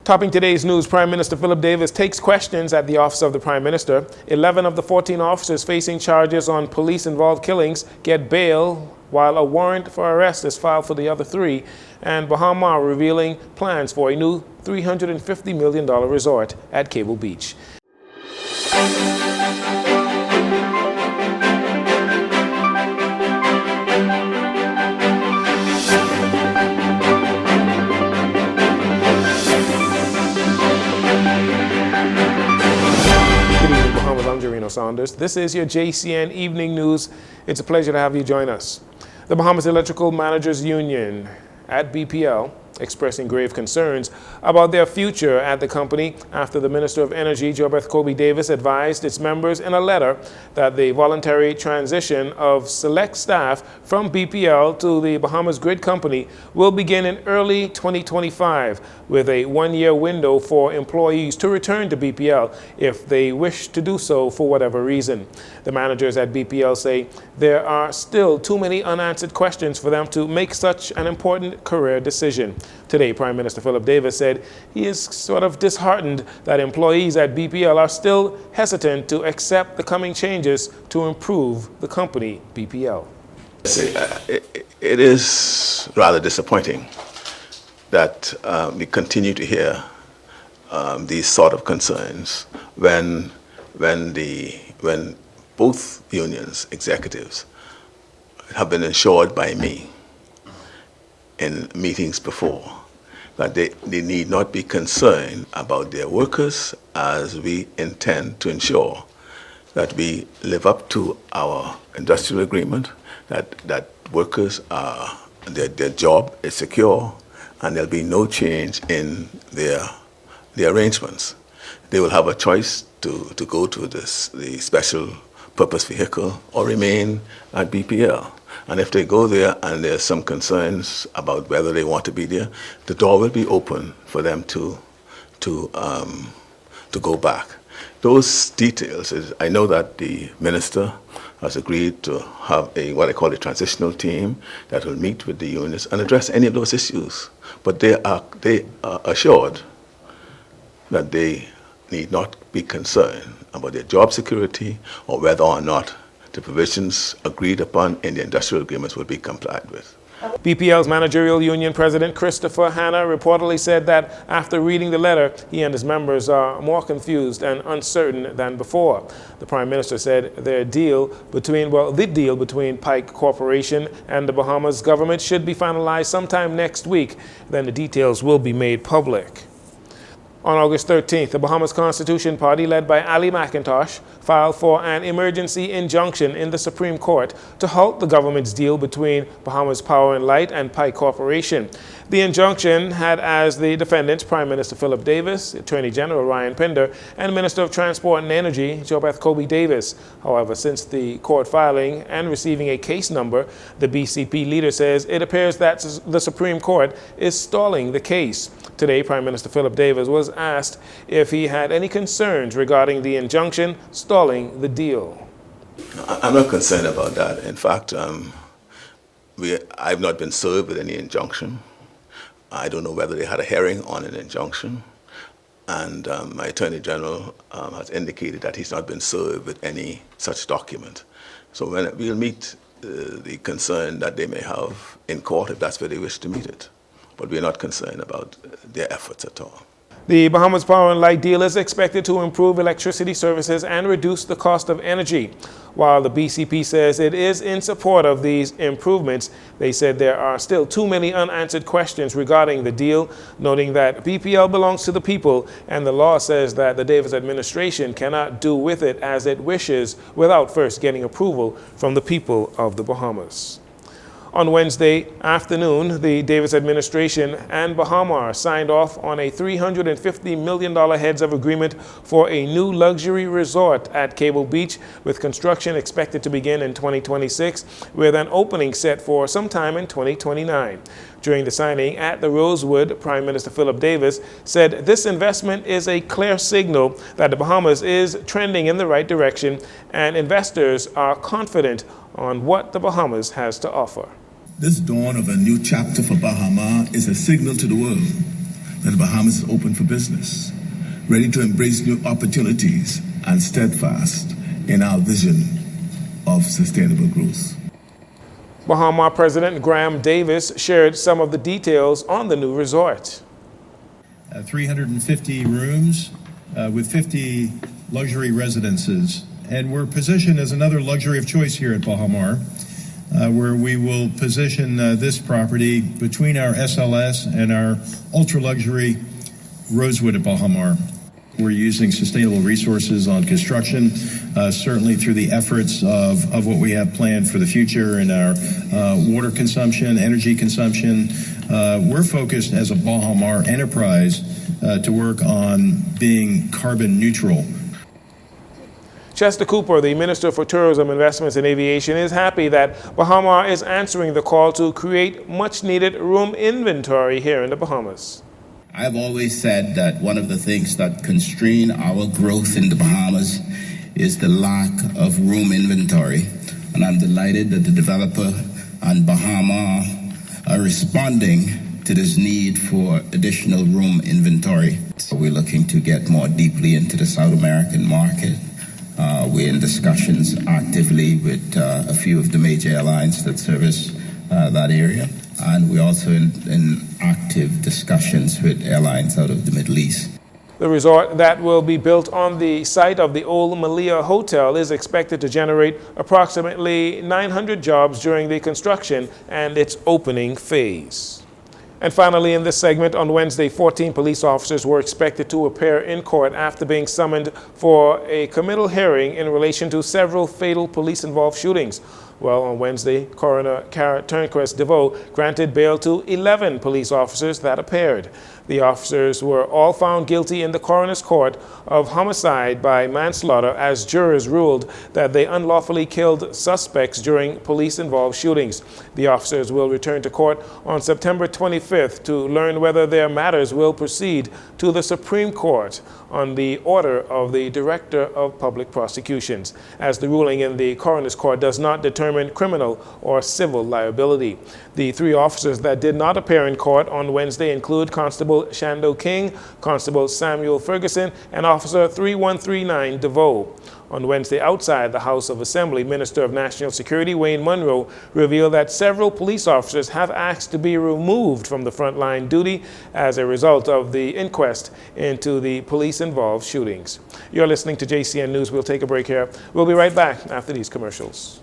Topping today's news, Prime Minister Philip Davis takes questions at the Office of the Prime Minister. 11 of the 14 officers facing charges on police-involved killings get bail, while a warrant for arrest is filed for the other 3. And Bahama revealing plans for a new $350 million resort at Cable Beach. Saunders. This is your JCN Evening News. It's a pleasure to have you join us. The Bahamas Electrical Managers Union at BPL expressing grave concerns about their future at the company after the Minister of Energy, Jobeth Kobe Davis, advised its members in a letter that the voluntary transition of select staff from BPL to the Bahamas Grid Company will begin in early 2025, with a one-year window for employees to return to BPL if they wish to do so for whatever reason. The managers at BPL say there are still too many unanswered questions for them to make such an important career decision. Today, Prime Minister Philip Davis said he is sort of disheartened that employees at BPL are still hesitant to accept the coming changes to improve the company, BPL. It is rather disappointing that we continue to hear these sort of concerns when both unions' executives have been assured by me in meetings before that they need not be concerned about their workers, as we intend to ensure that we live up to our industrial agreement, that workers are, their job is secure, and there'll be no change in their arrangements. They will have a choice to go to the special purpose vehicle or remain at BPL. And if they go there and there's some concerns about whether they want to be there, the door will be open for them to go back. Those details, I know that the minister has agreed to have what I call a transitional team that will meet with the unions and address any of those issues. But they are assured that they need not be concerned about their job security or whether or not the provisions agreed upon in the industrial agreements will be complied with. BPL's managerial union president Christopher Hanna reportedly said that after reading the letter, he and his members are more confused and uncertain than before. The Prime Minister said the deal between Pike Corporation and the Bahamas government should be finalized sometime next week. Then the details will be made public. On August 13th, the Bahamas Constitution Party, led by Ali McIntosh, filed for an emergency injunction in the Supreme Court to halt the government's deal between Bahamas Power and Light and Pike Corporation. The injunction had as the defendants Prime Minister Philip Davis, Attorney General Ryan Pinder, and Minister of Transport and Energy, Jobeth Kobe Davis. However, since the court filing and receiving a case number, the BCP leader says it appears that the Supreme Court is stalling the case. Today, Prime Minister Philip Davis was asked if he had any concerns regarding the injunction stalling the deal. I'm not concerned about that. In fact, I've not been served with any injunction. I don't know whether they had a hearing on an injunction. And my Attorney General has indicated that he's not been served with any such document. So we'll meet the concern that they may have in court if that's where they wish to meet it. But we're not concerned about their efforts at all. The Bahamas Power and Light deal is expected to improve electricity services and reduce the cost of energy. While the BCP says it is in support of these improvements, they said there are still too many unanswered questions regarding the deal, noting that BPL belongs to the people and the law says that the Davis administration cannot do with it as it wishes without first getting approval from the people of the Bahamas. On Wednesday afternoon, the Davis administration and Bahama signed off on a $350 million heads of agreement for a new luxury resort at Cable Beach, with construction expected to begin in 2026, with an opening set for sometime in 2029. During the signing at the Rosewood, Prime Minister Philip Davis said this investment is a clear signal that the Bahamas is trending in the right direction and investors are confident on what the Bahamas has to offer. This dawn of a new chapter for Bahama is a signal to the world that the Bahamas is open for business, ready to embrace new opportunities, and steadfast in our vision of sustainable growth. Bahama President Graham Davis shared some of the details on the new resort. 350 rooms with 50 luxury residences. And we're positioned as another luxury of choice here at Bahamar, where we will position this property between our SLS and our ultra-luxury Rosewood at Bahamar. We're using sustainable resources on construction, certainly through the efforts of what we have planned for the future in our water consumption, energy consumption. We're focused as a Bahamar enterprise to work on being carbon neutral. Chester Cooper, the Minister for Tourism, Investments and Aviation, is happy that Bahamar is answering the call to create much-needed room inventory here in the Bahamas. I've always said that one of the things that constrain our growth in the Bahamas is the lack of room inventory. And I'm delighted that the developer and Bahamar are responding to this need for additional room inventory. So we're looking to get more deeply into the South American market. We're in discussions actively with a few of the major airlines that service that area. And we're also in active discussions with airlines out of the Middle East. The resort that will be built on the site of the old Malia Hotel is expected to generate approximately 900 jobs during the construction and its opening phase. And finally, in this segment, on Wednesday, 14 police officers were expected to appear in court after being summoned for a committal hearing in relation to several fatal police-involved shootings. Well, on Wednesday, Coroner Cara Turnquest DeVoe granted bail to 11 police officers that appeared. The officers were all found guilty in the coroner's court of homicide by manslaughter, as jurors ruled that they unlawfully killed suspects during police-involved shootings. The officers will return to court on September 25th to learn whether their matters will proceed to the Supreme Court on the order of the Director of Public Prosecutions, as the ruling in the coroner's court does not determine criminal or civil liability. The three officers that did not appear in court on Wednesday include Constable Shando King, Constable Samuel Ferguson, and Officer 3139 DeVoe. On Wednesday, outside the House of Assembly, Minister of National Security Wayne Munro revealed that several police officers have asked to be removed from the frontline duty as a result of the inquest into the police-involved shootings. You're listening to JCN News. We'll take a break here. We'll be right back after these commercials.